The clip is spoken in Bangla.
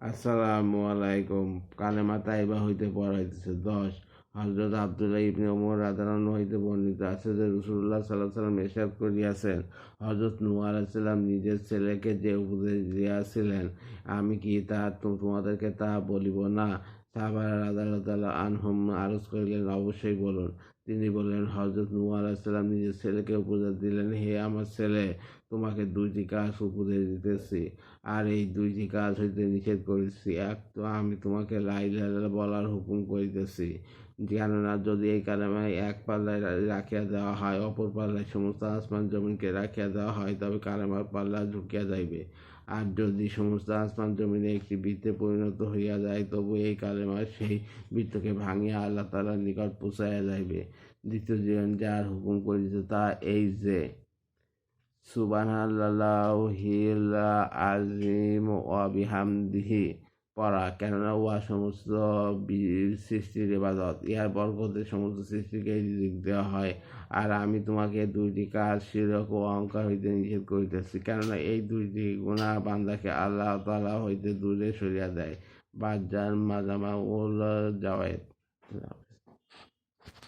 আসসালামু আলাইকুম। কালেমা তাইবা হইতে পড়াইতেছে 10। হযরত আব্দুল্লাহ ইবনে ওমর রাদিয়াল্লাহু হইতে বর্ণিত আছে যে রাসূলুল্লাহ সাল্লাল্লাহু আলাইহি ওয়াসাল্লাম ইরশাদ করিয়াছেন, হযরত নূহ আলাইহিস সালাম নিজের ছেলেকে যে উপদেশ দিয়াছিলেন, আমি কি তোমাদেরকে তা বলিব না? সাহাবারা রাদিয়াল্লাহু তাআলা আনহুম আরজ করিলেন, অবশ্যই বলুন। তিনি বললেন, হযরত নূহ আলাইহিস সালাম নিজের ছেলেকে উপদেশ দিলেন, হে আমার ছেলে, তোমাকে দুইটি কাজ উপদেশ দিতেছি, আর এই দুইটি কাজ হইতে নিষেধ করিতেছি। এক তো আমি তোমাকে লা ইলাহা ইল্লাল্লাহ বলার হুকুম করিতেছি, কেননা যদি এই কালেমায় এক পাল্লায় রাখিয়া দেওয়া হয়, অপর পাল্লায় সমস্ত আসমান জমিনকে রাখিয়া দেওয়া হয়, তবে কালেমার পাল্লা ঝুঁকিয়া যাইবে। আর যদি সমস্ত আসমান জমিনে একটি বৃত্তে পরিণত হইয়া যায়, তবু এই কালেমা সেই বৃত্তকে ভাঙিয়া আল্লাহ তাআলার নিকট পৌঁছাইয়া যাইবে। দ্বিতীয় জীবন যার হুকুম করিতেছে তা এই যে, সুবহানাল্লাহিল আযীম ওয়া বিহামদিহি পড়া, কেননা উহা সমস্ত সৃষ্টির ইবাদত। ইহার বরকতে সমস্ত সৃষ্টিকে রিজিক দেওয়া হয়। আর আমি তোমাকে দুইটি কাজ, শিরক ও অহংকার হইতে নিষেধ করিতেছি, কেননা এই দুইটি গুনাহ বান্দাকে আল্লাহ তাআলা হইতে দূরে সরিয়া দেয়। বাজ্জার মাজামা উল জাওয়ায়েদ।